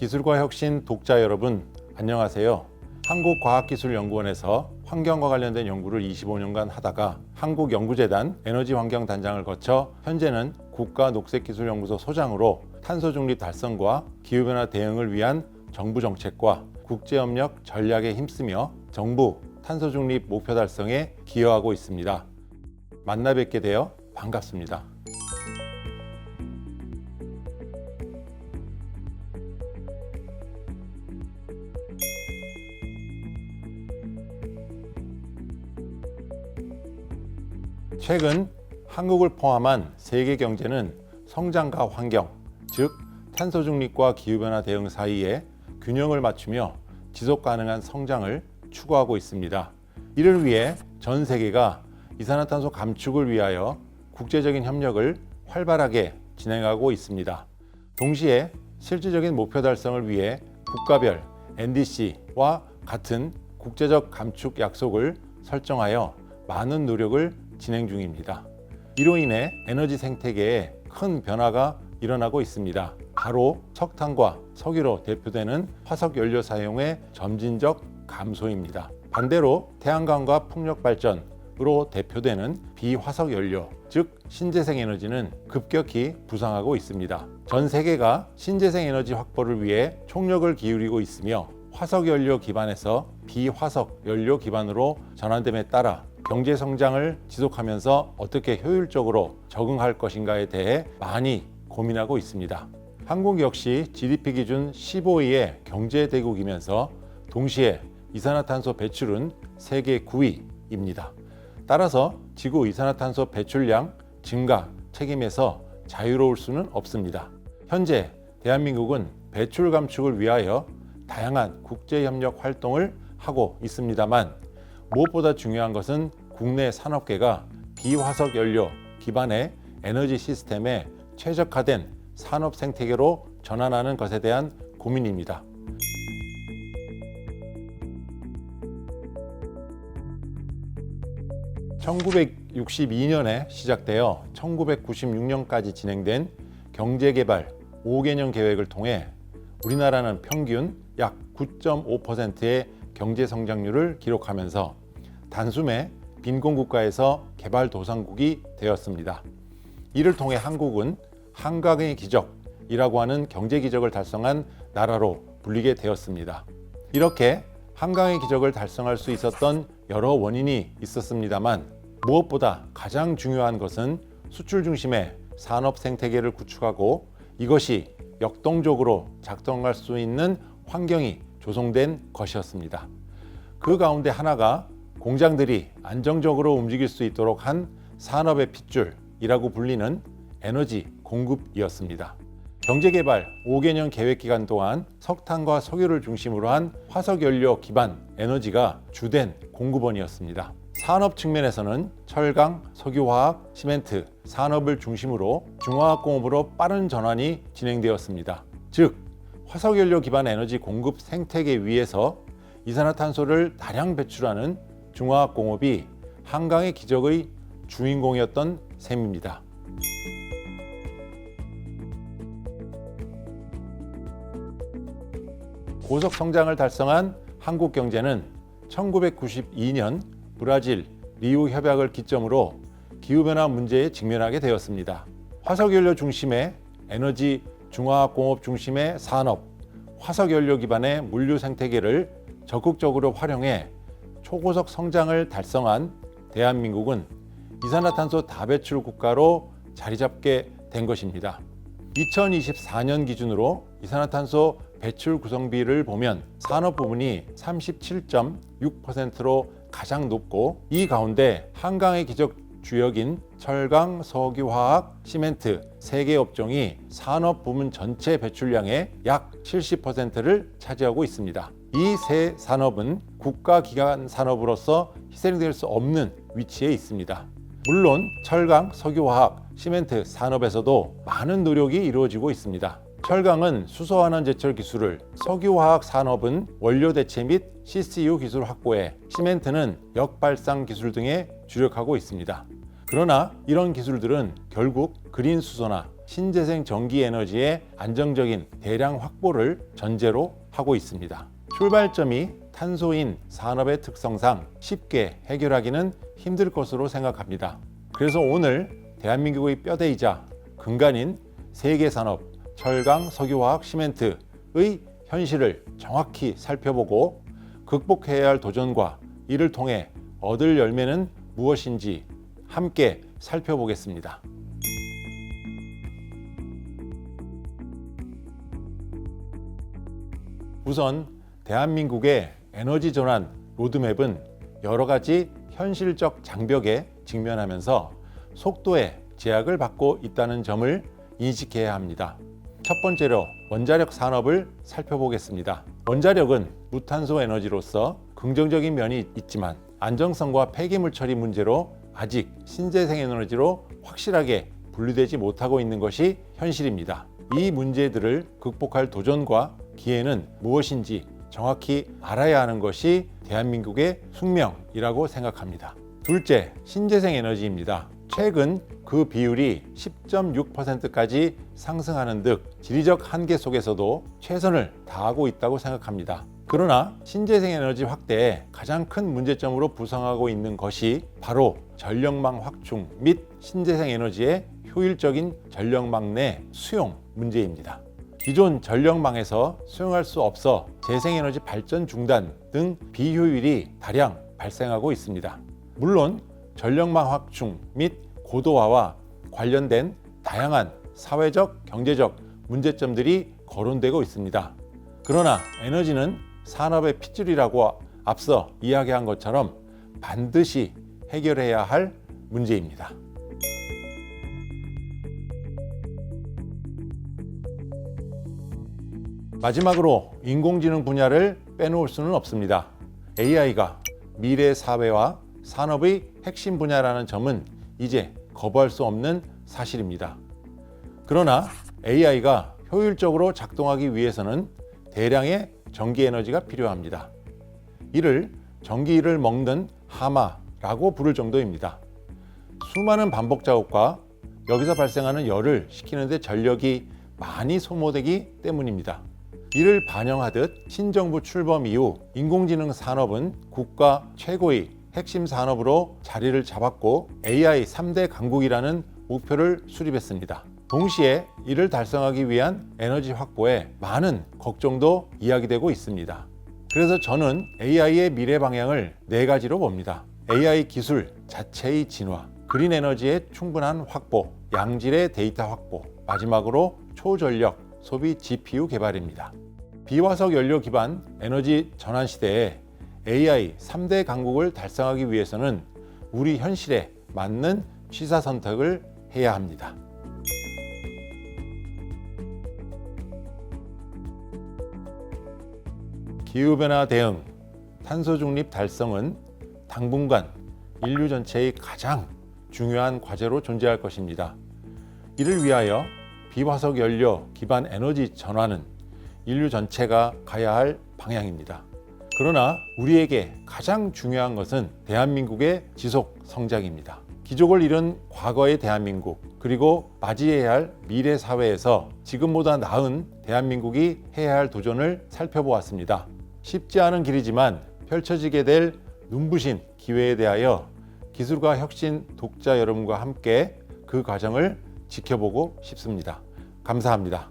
기술과 혁신 독자 여러분, 안녕하세요. 한국과학기술연구원에서 환경과 관련된 연구를 25년간 하다가 한국연구재단 에너지환경단장을 거쳐 현재는 국가녹색기술연구소 소장으로 탄소 중립 달성과 기후변화 대응을 위한 정부 정책과 국제협력 전략에 힘쓰며 정부 탄소 중립 목표 달성에 기여하고 있습니다. 만나 뵙게 되어 반갑습니다. 최근 한국을 포함한 세계 경제는 성장과 환경, 즉 탄소 중립과 기후변화 대응 사이에 균형을 맞추며 지속 가능한 성장을 추구하고 있습니다. 이를 위해 전 세계가 이산화탄소 감축을 위하여 국제적인 협력을 활발하게 진행하고 있습니다. 동시에 실질적인 목표 달성을 위해 국가별 NDC와 같은 국제적 감축 약속을 설정하여 많은 노력을 진행 중입니다. 이로 인해 에너지 생태계에 큰 변화가 일어나고 있습니다. 바로 석탄과 석유로 대표되는 화석 연료 사용의 점진적 감소입니다. 반대로 태양광과 풍력 발전으로 대표되는 비화석 연료, 즉 신재생 에너지는 급격히 부상하고 있습니다. 전 세계가 신재생 에너지 확보를 위해 총력을 기울이고 있으며 화석 연료 기반에서 비화석 연료 기반으로 전환됨에 따라 경제 성장을 지속하면서 어떻게 효율적으로 적응할 것인가에 대해 많이 고민하고 있습니다. 한국 역시 GDP 기준 15위의 경제 대국이면서 동시에 이산화탄소 배출은 세계 9위입니다. 따라서 지구 이산화탄소 배출량 증가 책임에서 자유로울 수는 없습니다. 현재 대한민국은 배출 감축을 위하여 다양한 국제협력 활동을 하고 있습니다만 무엇보다 중요한 것은 국내 산업계가 비화석 연료 기반의 에너지 시스템에 최적화된 산업 생태계로 전환하는 것에 대한 고민입니다. (1962년에) 시작되어 1996년까지 진행된 경제개발 5개년 계획을 통해 우리나라는 평균 약 9.5%의 경제 성장률을 기록하면서 단숨에 빈곤국가에서 개발도상국이 되었습니다. 이를 통해 한국은 한강의 기적이라고 하는 경제 기적을 달성한 나라로 불리게 되었습니다. 이렇게 한강의 기적을 달성할 수 있었던 여러 원인이 있었습니다만 무엇보다 가장 중요한 것은 수출 중심의 산업 생태계를 구축하고 이것이 역동적으로 작동할 수 있는 환경이 조성된 것이었습니다. 그 가운데 하나가 공장들이 안정적으로 움직일 수 있도록 한 산업의 핏줄이라고 불리는 에너지 공급이었습니다. 경제개발 5개년 계획 기간 동안 석탄과 석유를 중심으로 한 화석연료 기반 에너지가 주된 공급원이었습니다. 산업 측면에서는 철강, 석유화학, 시멘트 산업을 중심으로 중화학공업으로 빠른 전환이 진행되었습니다. 즉 화석연료 기반 에너지 공급 생태계 위에서 이산화탄소를 다량 배출하는 중화학공업이 한강의 기적의 주인공이었던 셈입니다. 고속 성장을 달성한 한국 경제는 1992년 브라질 리우 협약을 기점으로 기후변화 문제에 직면하게 되었습니다. 화석연료 중심의 에너지 중화학공업 중심의 산업, 화석연료 기반의 물류 생태계를 적극적으로 활용해 초고속 성장을 달성한 대한민국은 이산화탄소 다배출 국가로 자리잡게 된 것입니다. 2024년 기준으로 이산화탄소 배출 구성비를 보면 산업 부분이 37.6%로 가장 높고 이 가운데 한강의 기적 주역인 철강, 석유화학, 시멘트 3개 업종이 산업 부문 전체 배출량의 약 70%를 차지하고 있습니다. 이 세 산업은 국가기관 산업으로서 희생될 수 없는 위치에 있습니다. 물론 철강, 석유화학, 시멘트 산업에서도 많은 노력이 이루어지고 있습니다. 철강은 수소환원 제철 기술을, 석유화학 산업은 원료 대체 및 CCU 기술 확보에, 시멘트는 역발상 기술 등에 주력하고 있습니다. 그러나 이런 기술들은 결국 그린 수소나 신재생 전기 에너지의 안정적인 대량 확보를 전제로 하고 있습니다. 출발점이 탄소인 산업의 특성상 쉽게 해결하기는 힘들 것으로 생각합니다. 그래서 오늘 대한민국의 뼈대이자 근간인 세계 산업, 철강, 석유화학, 시멘트의 현실을 정확히 살펴보고 극복해야 할 도전과 이를 통해 얻을 열매는 무엇인지 함께 살펴보겠습니다. 우선 대한민국의 에너지 전환 로드맵은 여러 가지 현실적 장벽에 직면하면서 속도에 제약을 받고 있다는 점을 인식해야 합니다. 첫 번째로 원자력 산업을 살펴보겠습니다. 원자력은 무탄소 에너지로서 긍정적인 면이 있지만 안정성과 폐기물 처리 문제로 아직 신재생 에너지로 확실하게 분리되지 못하고 있는 것이 현실입니다. 이 문제들을 극복할 도전과 기회는 무엇인지 정확히 알아야 하는 것이 대한민국의 숙명이라고 생각합니다. 둘째, 신재생 에너지입니다. 최근 그 비율이 10.6%까지 상승하는 등 지리적 한계 속에서도 최선을 다하고 있다고 생각합니다. 그러나 신재생 에너지 확대에 가장 큰 문제점으로 부상하고 있는 것이 바로 전력망 확충 및 신재생 에너지의 효율적인 전력망 내 수용 문제입니다. 기존 전력망에서 수용할 수 없어 재생에너지 발전 중단 등 비효율이 다량 발생하고 있습니다. 물론 전력망 확충 및 고도화와 관련된 다양한 사회적, 경제적 문제점들이 거론되고 있습니다. 그러나 에너지는 산업의 핏줄이라고 앞서 이야기한 것처럼 반드시 해결해야 할 문제입니다. 마지막으로 인공지능 분야를 빼놓을 수는 없습니다. AI가 미래 사회와 산업의 핵심 분야라는 점은 이제 거부할 수 없는 사실입니다. 그러나 AI가 효율적으로 작동하기 위해서는 대량의 전기 에너지가 필요합니다. 이를 전기를 먹는 하마라고 부를 정도입니다. 수많은 반복 작업과 여기서 발생하는 열을 식히는데 전력이 많이 소모되기 때문입니다. 이를 반영하듯 신정부 출범 이후 인공지능 산업은 국가 최고의 핵심 산업으로 자리를 잡았고 AI 3대 강국이라는 목표를 수립했습니다. 동시에 이를 달성하기 위한 에너지 확보에 많은 걱정도 이야기되고 있습니다. 그래서 저는 AI의 미래 방향을 4가지로 봅니다. AI 기술 자체의 진화, 그린 에너지의 충분한 확보, 양질의 데이터 확보, 마지막으로 초전력 소비 GPU 개발입니다. 비화석 연료 기반 에너지 전환 시대에 AI 3대 강국을 달성하기 위해서는 우리 현실에 맞는 취사 선택을 해야 합니다. 기후변화 대응, 탄소 중립 달성은 당분간 인류 전체의 가장 중요한 과제로 존재할 것입니다. 이를 위하여 비화석 연료 기반 에너지 전환은 인류 전체가 가야 할 방향입니다. 그러나 우리에게 가장 중요한 것은 대한민국의 지속 성장입니다. 기족을 잃은 과거의 대한민국, 그리고 맞이해야 할 미래 사회에서 지금보다 나은 대한민국이 해야 할 도전을 살펴보았습니다. 쉽지 않은 길이지만 펼쳐지게 될 눈부신 기회에 대하여 기술과 혁신 독자 여러분과 함께 그 과정을 지켜보고 싶습니다. 감사합니다.